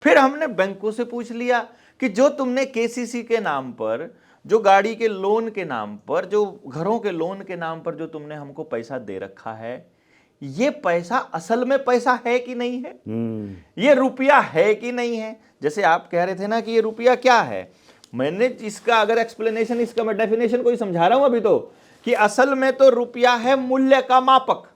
फिर हमने बैंकों से पूछ लिया कि जो तुमने केसीसी के नाम पर, जो गाड़ी के लोन के नाम पर, जो घरों के लोन के नाम पर जो तुमने हमको पैसा दे रखा है, ये पैसा असल में पैसा है कि नहीं है, ये रुपया है कि नहीं है। जैसे आप कह रहे थे ना कि ये रुपया क्या है, मैंने इसका अगर एक्सप्लेनेशन, इसका मैं डेफिनेशन कोई समझा रहा हूं अभी तो, कि असल में तो रुपया है मूल्य का मापक।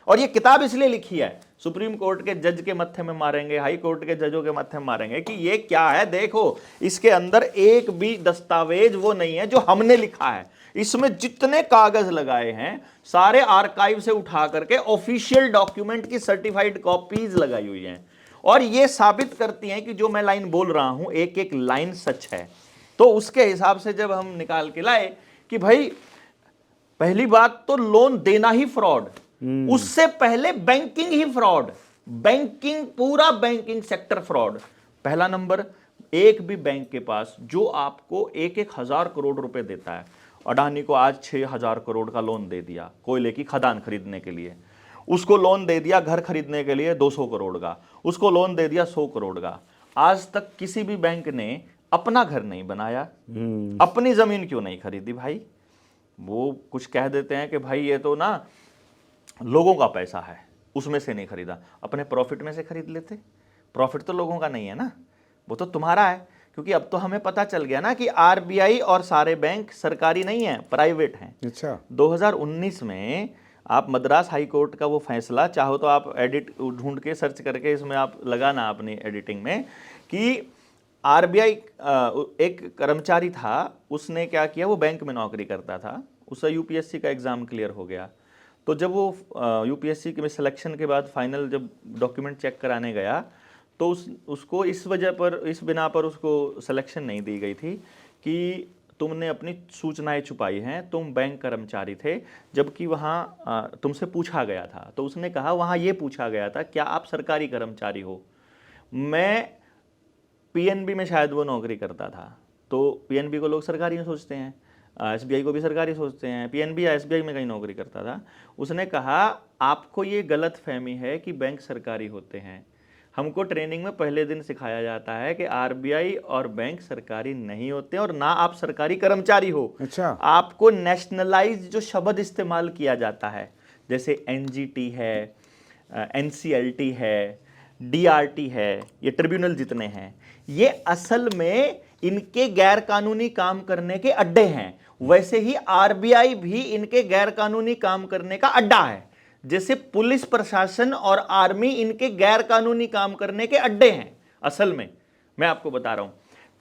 और ये किताब इसलिए लिखी है, सुप्रीम कोर्ट के जज के मत्थे में मारेंगे, हाई कोर्ट के जजों के मत्थे में मारेंगे कि ये क्या है, देखो इसके अंदर एक भी दस्तावेज वो नहीं है जो हमने लिखा है। इसमें जितने कागज लगाए हैं सारे आर्काइव से उठा करके ऑफिशियल डॉक्यूमेंट की सर्टिफाइड कॉपीज लगाई हुई हैं, और ये साबित करती हैं कि जो मैं लाइन बोल रहा हूं एक एक लाइन सच है। तो उसके हिसाब से जब हम निकाल के लाए कि भाई पहली बात तो लोन देना ही फ्रॉड, उससे पहले बैंकिंग ही फ्रॉड, बैंकिंग पूरा बैंकिंग सेक्टर फ्रॉड। पहला नंबर, एक भी बैंक के पास जो आपको 1,000 करोड़ रुपए देता है, अडानी को आज 6,000 करोड़ का लोन दे दिया कोयले की खदान खरीदने के लिए, उसको लोन दे दिया घर खरीदने के लिए 200 करोड़ का, उसको लोन दे दिया 100 करोड़ का। आज तक किसी भी बैंक ने अपना घर नहीं बनाया, अपनी जमीन क्यों नहीं खरीदी भाई? वो कुछ कह देते हैं कि भाई ये तो ना लोगों का पैसा है, उसमें से नहीं खरीदा, अपने प्रॉफिट में से खरीद लेते। प्रॉफिट तो लोगों का नहीं है ना, वो तो तुम्हारा है। क्योंकि अब तो हमें पता चल गया ना कि आरबीआई और सारे बैंक सरकारी नहीं है, प्राइवेट हैं। अच्छा, 2019 में आप मद्रास हाई कोर्ट का वो फैसला चाहो तो आप एडिट ढूंढ के सर्च करके इसमें आप लगाना अपनी एडिटिंग में, कि आरबीआई एक कर्मचारी था, उसने क्या किया, वो बैंक में नौकरी करता था, उसका यूपीएससी का एग्जाम क्लियर हो गया। तो जब वो यूपीएससी के सिलेक्शन के बाद फाइनल जब डॉक्यूमेंट चेक कराने गया, तो उसको इस वजह पर, इस बिना पर उसको सिलेक्शन नहीं दी गई थी कि तुमने अपनी सूचनाएं छुपाई हैं, तुम बैंक कर्मचारी थे, जबकि वहाँ तुमसे पूछा गया था। तो उसने कहा वहाँ ये पूछा गया था क्या आप सरकारी कर्मचारी हो। मैं पीएनबी में शायद वो नौकरी करता था, तो पीएनबी को लोग सरकारी सोचते हैं, एसबीआई को भी सरकारी सोचते हैं, पीएनबी या एसबीआई में कहीं नौकरी करता था। उसने कहा आपको ये गलत फहमी है कि बैंक सरकारी होते हैं। हमको ट्रेनिंग में पहले दिन सिखाया जाता है कि आरबीआई और बैंक सरकारी नहीं होते और ना आप सरकारी कर्मचारी हो। अच्छा, आपको नेशनलाइज जो शब्द इस्तेमाल किया जाता है, जैसे एनजीटी है, एनसीएलटी है, डीआरटी है, ये ट्रिब्यूनल जितने हैं, ये असल में इनके गैर कानूनी काम करने के अड्डे हैं। वैसे ही आरबीआई भी इनके गैर कानूनी काम करने का अड्डा है। जैसे पुलिस प्रशासन और आर्मी इनके गैर कानूनी काम करने के अड्डे हैं असल में, मैं आपको बता रहा हूं।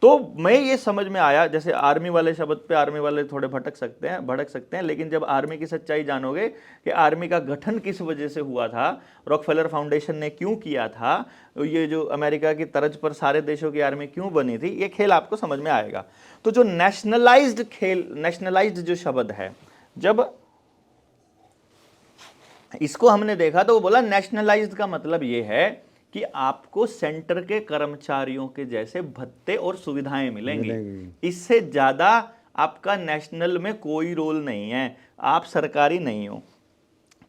तो मैं ये समझ में आया, जैसे आर्मी वाले शब्द पे आर्मी वाले थोड़े भटक सकते हैं, लेकिन जब आर्मी की सच्चाई जानोगे कि आर्मी का गठन किस वजह से हुआ था, रॉकफेलर फाउंडेशन ने क्यों किया था, ये जो अमेरिका की तर्ज पर सारे देशों की आर्मी क्यों बनी थी, ये खेल आपको समझ में आएगा। तो जो नेशनलाइज्ड खेल, नेशनलाइज्ड जो शब्द है, जब इसको हमने देखा तो वो बोला नेशनलाइज्ड का मतलब ये है कि आपको सेंटर के कर्मचारियों के जैसे भत्ते और सुविधाएं मिलेंगी, इससे ज्यादा आपका नेशनल में कोई रोल नहीं है, आप सरकारी नहीं हो।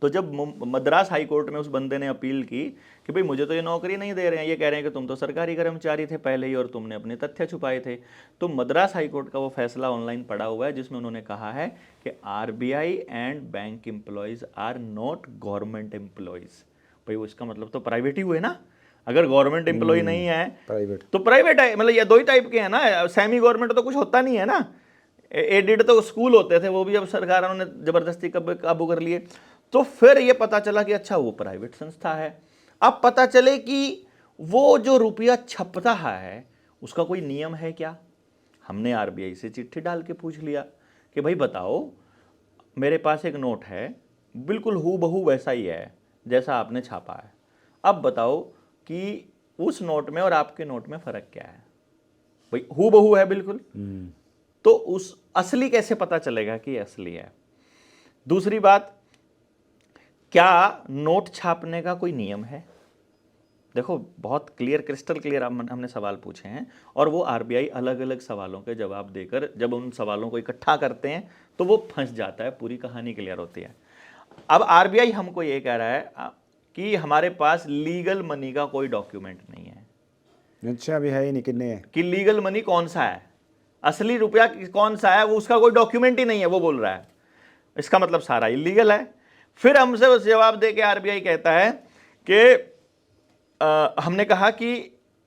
तो जब मद्रास हाई कोर्ट में उस बंदे ने अपील की कि भाई मुझे तो ये नौकरी नहीं दे रहे हैं, ये कह रहे हैं कि तुम तो सरकारी कर्मचारी थे पहले ही और तुमने अपने तथ्य छुपाए थे, तो मद्रास हाई कोर्ट का वो फैसला ऑनलाइन पड़ा हुआ है जिसमें उन्होंने कहा है कि RBI and bank employees are not government employees. भाई वो इसका मतलब तो प्राइवेट ही हुए ना, अगर गवर्नमेंट एम्प्लॉय नहीं है प्राइवेट तो प्राइवेट है, मतलब ये दो ही टाइप के हैं ना, सेमी गवर्नमेंट तो कुछ होता नहीं है ना, एडिड तो स्कूल होते थे, वो भी अब सरकारों ने जबरदस्ती काबू कर लिए। तो फिर ये पता चला कि अच्छा वो प्राइवेट संस्था है। अब पता चले कि वो जो रुपया छपता है उसका कोई नियम है क्या। हमने आरबीआई से चिट्ठी डाल के पूछ लिया कि भाई बताओ, मेरे पास एक नोट है, बिल्कुल हूबहू वैसा ही है जैसा आपने छापा है, अब बताओ कि उस नोट में और आपके नोट में फर्क क्या है। भाई हूबहू है बिल्कुल, तो उस असली कैसे पता चलेगा कि असली है। दूसरी बात, क्या नोट छापने का कोई नियम है। देखो बहुत क्लियर, क्रिस्टल क्लियर हमने सवाल पूछे हैं और वो आरबीआई अलग अलग सवालों के जवाब देकर जब उन सवालों को इकट्ठा करते हैं तो वो फंस जाता है, पूरी कहानी क्लियर होती है। अब आरबीआई हमको ये कह रहा है कि हमारे पास लीगल मनी का कोई डॉक्यूमेंट नहीं है। अच्छा अभी है ही नहीं कितने है कि लीगल मनी कौन सा है, असली रुपया कौन सा है, वो उसका कोई डॉक्यूमेंट ही नहीं है, वो बोल रहा है, इसका मतलब सारा इलीगल है। फिर हमसे उस जवाब दे के आरबीआई कहता है कि हमने कहा कि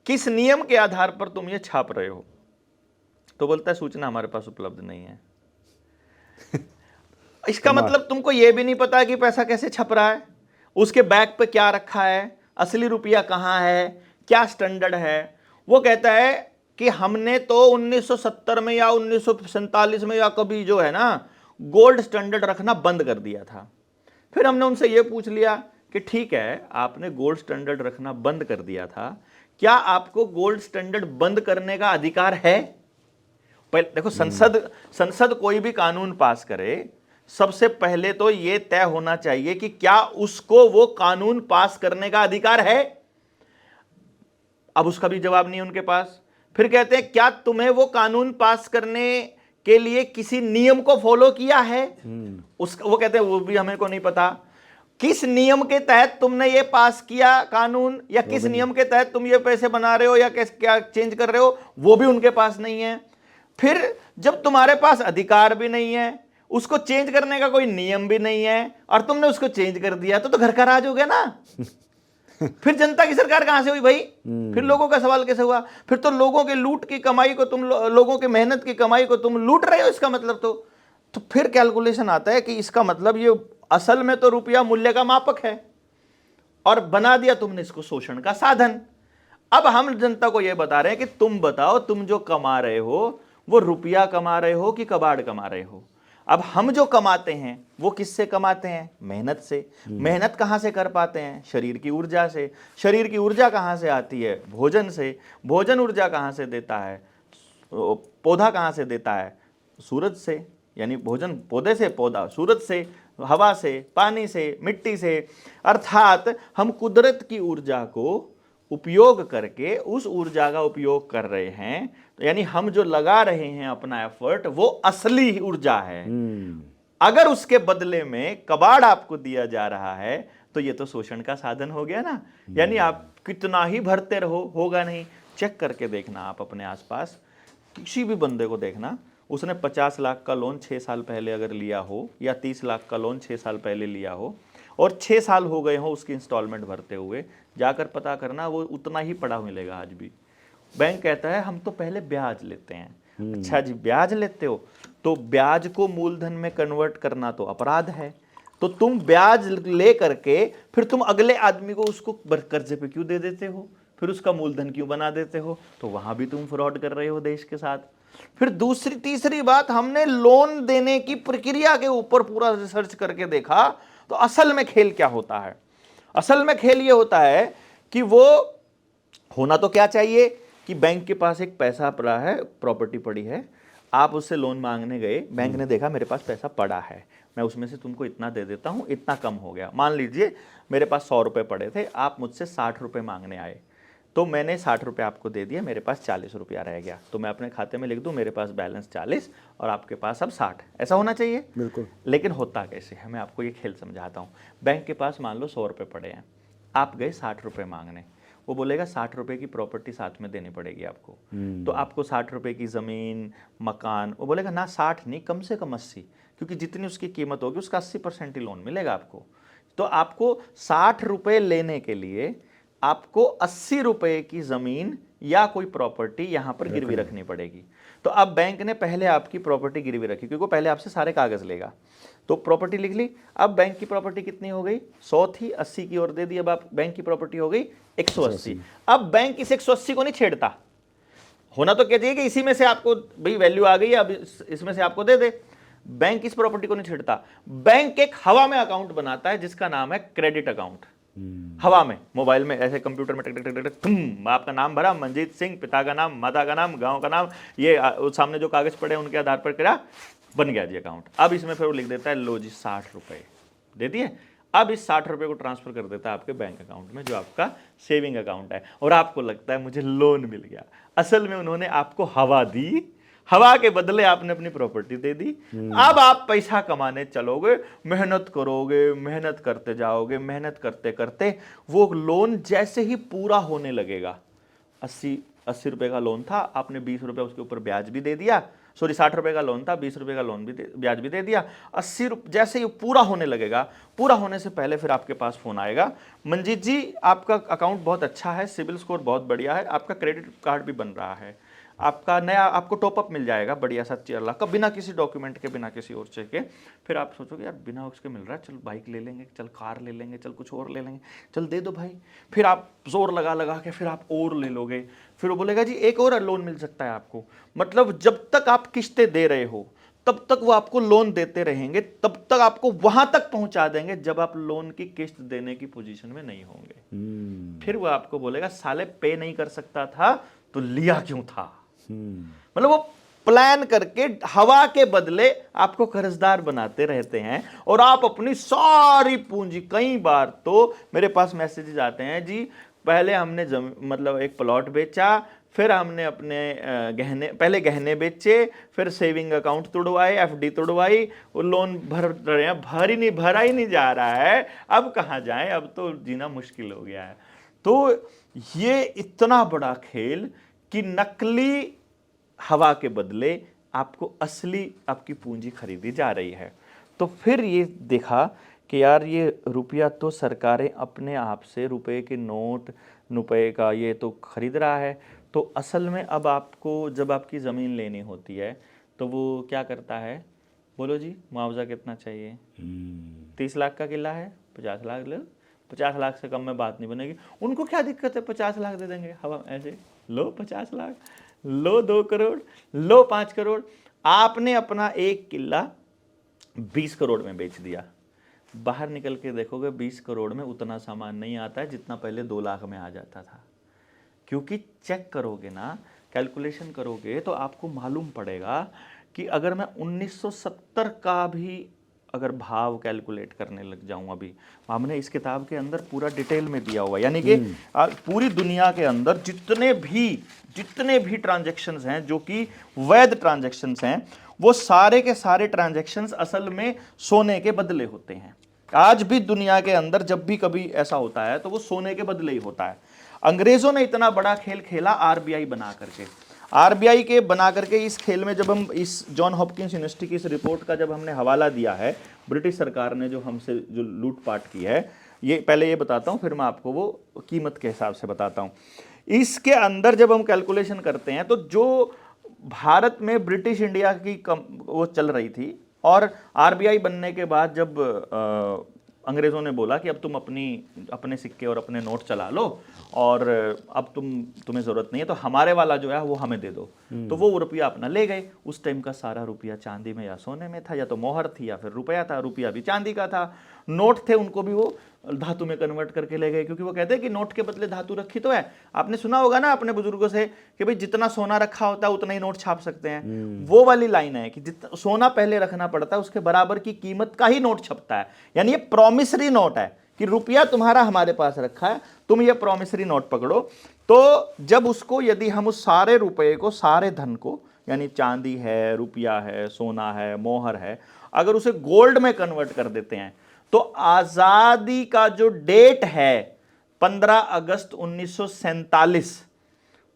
किस नियम के आधार पर तुम ये छाप रहे हो, तो बोलता है सूचना हमारे पास उपलब्ध नहीं है। इसका मतलब तुमको यह भी नहीं पता कि पैसा कैसे छप रहा है, उसके बैग पे क्या रखा है, असली रुपया कहां है, क्या स्टैंडर्ड है। वो कहता है कि हमने तो 1970 में या 1947 में या कभी जो है ना गोल्ड स्टैंडर्ड रखना बंद कर दिया था। फिर हमने उनसे यह पूछ लिया कि ठीक है आपने गोल्ड स्टैंडर्ड रखना बंद कर दिया था, क्या आपको गोल्ड स्टैंडर्ड बंद करने का अधिकार है? पहले देखो, संसद कोई भी कानून पास करे, सबसे पहले तो यह तय होना चाहिए कि क्या उसको वो कानून पास करने का अधिकार है। अब उसका भी जवाब नहीं उनके पास। फिर कहते हैं क्या तुम्हें वो कानून पास करने के लिए किसी नियम को फॉलो किया है? वो कहते हैं वो भी हमें को नहीं पता। किस नियम के तहत तुमने ये पास किया कानून, या किस नियम के तहत तुम ये पैसे बना रहे हो या क्या चेंज कर रहे हो, वो भी उनके पास नहीं है। फिर जब तुम्हारे पास अधिकार भी नहीं है, उसको चेंज करने का कोई नियम भी नहीं है, और तुमने उसको चेंज कर दिया, तो घर का राज हो गया ना। फिर जनता की सरकार कहां से हुई भाई? फिर लोगों का सवाल कैसे हुआ? फिर तो लोगों के लूट की कमाई को तुम लोगों की मेहनत की कमाई को तुम लूट रहे हो, इसका मतलब तो फिर कैलकुलेशन आता है कि इसका मतलब ये असल में तो रुपया मूल्य का मापक है, और बना दिया तुमने इसको शोषण का साधन। अब हम जनता को यह बता रहे हैं कि तुम बताओ, तुम जो कमा रहे हो वो रुपया कमा रहे हो कि कबाड़ कमा रहे हो? अब हम जो कमाते हैं वो किससे कमाते हैं? मेहनत से। मेहनत कहां से कर पाते हैं? शरीर की ऊर्जा से। शरीर की ऊर्जा कहां से आती है? भोजन से। भोजन ऊर्जा कहां से देता है? पौधा कहां से देता है? सूरज से। यानी भोजन पौधे से, पौधा सूरज से, हवा से, पानी से, मिट्टी से। अर्थात हम कुदरत की ऊर्जा को उपयोग करके उस ऊर्जा का उपयोग कर रहे हैं। तो यानी हम जो लगा रहे हैं अपना एफर्ट, वो असली ऊर्जा है। अगर उसके बदले में कबाड़ आपको दिया जा रहा है, तो ये तो शोषण का साधन हो गया ना। यानी आप कितना ही भरते रहो, होगा नहीं। चेक करके देखना आप अपने आसपास, किसी भी बंदे को देखना, उसने 50 लाख का लोन 6 साल पहले अगर लिया हो, या 30 लाख का लोन 6 साल पहले लिया हो, और 6 साल हो गए हो उसकी इंस्टॉलमेंट भरते हुए, जाकर पता करना वो उतना ही पड़ा मिलेगा आज भी। बैंक कहता है हम तो पहले ब्याज लेते हैं। अच्छा जी, ब्याज लेते हो, तो ब्याज को मूलधन में कन्वर्ट करना तो अपराध है। तो तुम ब्याज ले करके फिर तुम अगले आदमी को उसको कर्जे पे क्यों दे देते हो? फिर उसका मूलधन क्यों बना देते हो? तो वहां भी तुम फ्रॉड कर रहे हो देश के साथ। फिर तीसरी बात, हमने लोन देने की प्रक्रिया के ऊपर पूरा रिसर्च करके देखा, तो असल में खेल क्या होता है? असल में खेल ये होता है कि वो होना तो क्या चाहिए कि बैंक के पास एक पैसा पड़ा है, प्रॉपर्टी पड़ी है, आप उससे लोन मांगने गए, बैंक ने देखा मेरे पास पैसा पड़ा है, मैं उसमें से तुमको इतना दे देता हूं, इतना कम हो गया। मान लीजिए मेरे पास 100 रुपए पड़े थे, आप मुझसे 60 रुपए मांगने आए, तो मैंने 60 रुपये आपको दे दिया, मेरे पास 40 रुपया रह गया, तो मैं अपने खाते में लिख दूं मेरे पास बैलेंस 40 और आपके पास अब 60। ऐसा होना चाहिए? बिल्कुल। लेकिन होता कैसे है, मैं आपको ये खेल समझाता हूँ। बैंक के पास मान लो 100 रुपये पड़े हैं, आप गए 60 रुपये मांगने, वो बोलेगा 60 रुपये की प्रॉपर्टी साथ में देनी पड़ेगी आपको। तो आपको 60 रुपये की ज़मीन, मकान, वो बोलेगा ना 60 नहीं, कम से कम 80, क्योंकि जितनी उसकी कीमत होगी उसका 80% ही लोन मिलेगा आपको। तो आपको 60 रुपये लेने के लिए आपको 80 रुपये की ज़मीन या कोई प्रॉपर्टी यहाँ पर गिरवी रखनी पड़ेगी। तो अब बैंक ने पहले आपकी प्रॉपर्टी गिरवी रखी, क्योंकि पहले आपसे सारे कागज़ लेगा, तो प्रॉपर्टी लिख ली। अब बैंक की प्रॉपर्टी कितनी हो गई? 100 थी, 80 की ओर दे दी, अब आप बैंक की प्रॉपर्टी हो गई 180। अब बैंक इस 180 को नहीं छेड़ता। होना तो क्या चाहिए कि इसी में से आपको भाई वैल्यू आ गई, अब इसमें से आपको दे दे। बैंक इस प्रॉपर्टी को नहीं छेड़ता। बैंक एक हवा में अकाउंट बनाता है जिसका नाम है क्रेडिट अकाउंट। हवा में, मोबाइल में ऐसे कंप्यूटर में टक टक टक आपका नाम भरा, मंजीत सिंह, पिता का नाम, माता का नाम, गांव का नाम, ये सामने जो कागज पड़े उनके आधार पर करा, बन गया जी अकाउंट। अब इसमें फिर वो लिख देता है लो जी 60 रुपये दे दिए। अब इस 60 रुपये को ट्रांसफर कर देता है आपके बैंक अकाउंट में, जो आपका सेविंग अकाउंट है, और आपको लगता है मुझे लोन मिल गया। असल में उन्होंने आपको हवा दी, हवा के बदले आपने अपनी प्रॉपर्टी दे दी। अब आप पैसा कमाने चलोगे, मेहनत करोगे, मेहनत करते जाओगे, मेहनत करते करते वो लोन जैसे ही पूरा होने लगेगा, 80 80 रुपए का लोन था, आपने 20 रुपए उसके ऊपर ब्याज भी दे दिया, सॉरी 60 रुपए का लोन था, 20 रुपए का लोन भी ब्याज भी दे दिया। 80 रुपये जैसे ये पूरा होने लगेगा, पूरा होने से पहले फिर आपके पास फोन आएगा, मंजीत जी आपका अकाउंट बहुत अच्छा है, सिबिल स्कोर बहुत बढ़िया है, आपका क्रेडिट कार्ड भी बन रहा है, आपका नया आपको टॉपअप मिल जाएगा बढ़िया सा 4 लाख का, बिना किसी डॉक्यूमेंट के, बिना किसी और चेक के। फिर आप सोचोगे यार बिना उसके मिल रहा है, चल बाइक ले लेंगे, चल कार ले लेंगे, चल कुछ और ले लेंगे, चल दे दो भाई। फिर आप जोर लगा लगा के फिर आप और ले लोगे, फिर वो बोलेगा जी एक और लोन मिल सकता है आपको। मतलब जब तक आप किस्तें दे रहे हो तब तक वो आपको लोन देते रहेंगे, तब तक आपको वहां तक पहुंचा देंगे जब आप लोन की किस्त देने की पोजीशन में नहीं होंगे। फिर वो आपको बोलेगा साले पे नहीं कर सकता था तो लिया क्यों था। मतलब वो प्लान करके हवा के बदले आपको कर्जदार बनाते रहते हैं, और आप अपनी सारी पूंजी, कई बार तो मेरे पास मैसेजेस आते हैं जी पहले हमने मतलब एक प्लॉट बेचा, फिर हमने अपने गहने, पहले गहने बेचे, फिर सेविंग अकाउंट तोड़वाए, एफडी तोड़वाई, वो लोन भर रहे हैं, भरा ही नहीं जा रहा है, अब कहाँ जाएं, अब तो जीना मुश्किल हो गया है। तो ये इतना बड़ा खेल कि नकली हवा के बदले आपको असली आपकी पूंजी खरीदी जा रही है। तो फिर ये देखा कि यार ये रुपया तो सरकारें अपने आप से रुपए के नोट, रुपए का ये तो खरीद रहा है, तो असल में अब आपको जब आपकी ज़मीन लेनी होती है तो वो क्या करता है, बोलो जी मुआवजा कितना चाहिए? 30 लाख का किला है, 50 लाख लो, 50 लाख से कम में बात नहीं बनेगी। उनको क्या दिक्कत है, 50 लाख दे देंगे हवा ऐसे, लो 50 लाख, लो 2 करोड़, लो 5 करोड़। आपने अपना एक किला 20 करोड़ में बेच दिया, बाहर निकल के देखोगे 20 करोड़ में उतना सामान नहीं आता है जितना पहले 2 लाख में आ जाता था। क्योंकि चेक करोगे ना, कैलकुलेशन करोगे तो आपको मालूम पड़ेगा कि अगर मैं 1970 का भी अगर भाव कैलकुलेट करने लग जाऊं, अभी हमने इस किताब के अंदर पूरा डिटेल में दिया हुआ, यानी कि पूरी दुनिया के अंदर जितने भी ट्रांजैक्शंस हैं जो कि वैध ट्रांजैक्शंस हैं, वो सारे के सारे ट्रांजैक्शंस असल में सोने के बदले होते हैं। आज भी दुनिया के अंदर जब भी कभी ऐसा होता है तो वो सोने के बदले ही होता है। अंग्रेजों ने इतना बड़ा खेल खेला आरबीआई बना करके, आरबीआई के बना करके इस खेल में जब हम इस जॉन हॉपकिंस यूनिवर्सिटी की इस रिपोर्ट का जब हमने हवाला दिया है, ब्रिटिश सरकार ने जो हमसे जो लूटपाट की है, ये पहले ये बताता हूँ, फिर मैं आपको वो कीमत के हिसाब से बताता हूँ। इसके अंदर जब हम कैलकुलेशन करते हैं तो जो भारत में ब्रिटिश इंडिया की वो चल रही थी, और आरबीआई बनने के बाद जब अंग्रेज़ों ने बोला कि अब तुम अपने सिक्के और अपने नोट चला लो और अब तुम्हें ज़रूरत नहीं है, तो हमारे वाला जो है वो हमें दे दो, तो वो रुपया अपना ले गए। उस टाइम का सारा रुपया चांदी में या सोने में था, या तो मोहर थी या फिर रुपया था, रुपया भी चांदी का था। नोट थे उनको भी वो धातु में कन्वर्ट करके ले गए, क्योंकि वो कहते हैं कि नोट के बदले धातु रखी तो है। आपने सुना होगा ना अपने बुजुर्गों से कि भाई जितना सोना रखा होता है उतना ही नोट छाप सकते हैं। वो वाली लाइन है कि जितना सोना पहले रखना पड़ता है उसके बराबर की कीमत का ही नोट छपता है। यानी ये प्रॉमिसरी नोट है कि रुपया तुम्हारा हमारे पास रखा है, तुम ये प्रॉमिसरी नोट पकड़ो। तो जब उसको, यदि हम उस सारे रुपये को, सारे धन को, यानी चांदी है, रुपया है, सोना है, मोहर है, अगर उसे गोल्ड में कन्वर्ट कर देते हैं तो आजादी का जो डेट है 15 अगस्त 1947,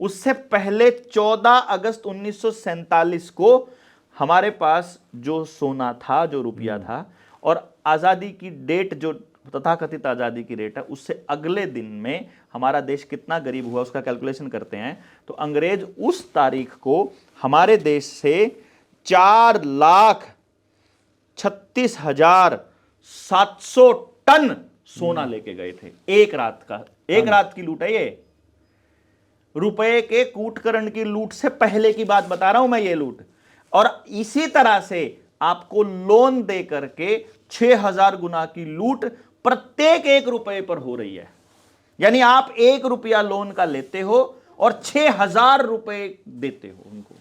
उससे पहले 14 अगस्त 1947 को हमारे पास जो सोना था, जो रुपया था, और आजादी की डेट जो तथाकथित आजादी की रेट है, उससे अगले दिन में हमारा देश कितना गरीब हुआ उसका कैलकुलेशन करते हैं तो अंग्रेज उस तारीख को हमारे देश से 4,36,700 टन सोना लेके गए थे। एक रात का, एक रात की लूट है ये। रुपए के कूटकरण की लूट से पहले की बात बता रहा हूं मैं, ये लूट। और इसी तरह से आपको लोन दे करके 6,000 गुना की लूट प्रत्येक 1 रुपए पर हो रही है। यानी आप 1 रुपया लोन का लेते हो और 6,000 रुपए देते हो उनको।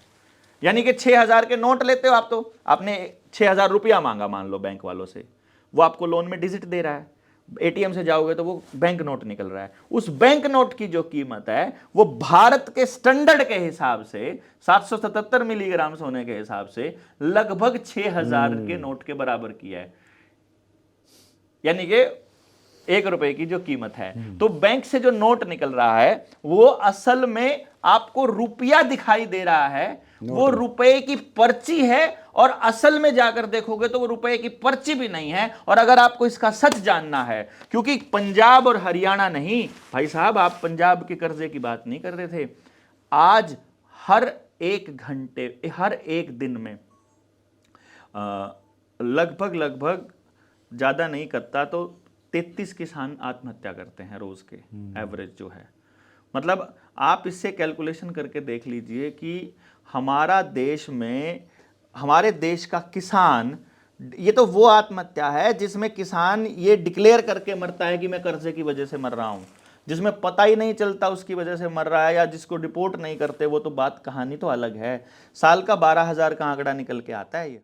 यानी कि 6,000 के नोट लेते हो आप, तो आपने 6,000 रुपया मांगा मान लो बैंक वालों से, वो आपको लोन में डिजिट दे रहा है। एटीएम से जाओगे तो वो बैंक नोट निकल रहा है। उस बैंक नोट की जो कीमत है वो भारत के स्टैंडर्ड के हिसाब से 777 मिलीग्राम सोने के हिसाब से लगभग 6,000 के नोट के बराबर की है। यानी कि 1 रुपए की जो कीमत है। तो बैंक से जो नोट निकल रहा है वो असल में आपको रुपया दिखाई दे रहा है, वो रुपए की पर्ची है, और असल में जाकर देखोगे तो वो रुपए की पर्ची भी नहीं है। और अगर आपको इसका सच जानना है, क्योंकि पंजाब और हरियाणा नहीं भाई साहब, आप पंजाब के कर्जे की बात नहीं कर रहे थे, आज हर 1 घंटे, हर 1 दिन में लगभग ज्यादा नहीं करता तो 33 किसान आत्महत्या करते हैं रोज के, एवरेज जो है। मतलब आप इससे कैलकुलेशन करके देख लीजिए कि हमारा देश में, हमारे देश का किसान, ये तो वो आत्महत्या है जिसमें किसान ये डिक्लेयर करके मरता है कि मैं कर्जे की वजह से मर रहा हूं, जिसमें पता ही नहीं चलता उसकी वजह से मर रहा है, या जिसको रिपोर्ट नहीं करते, वो तो बात, कहानी तो अलग है। साल का 12,000 का आंकड़ा निकल के आता है ये।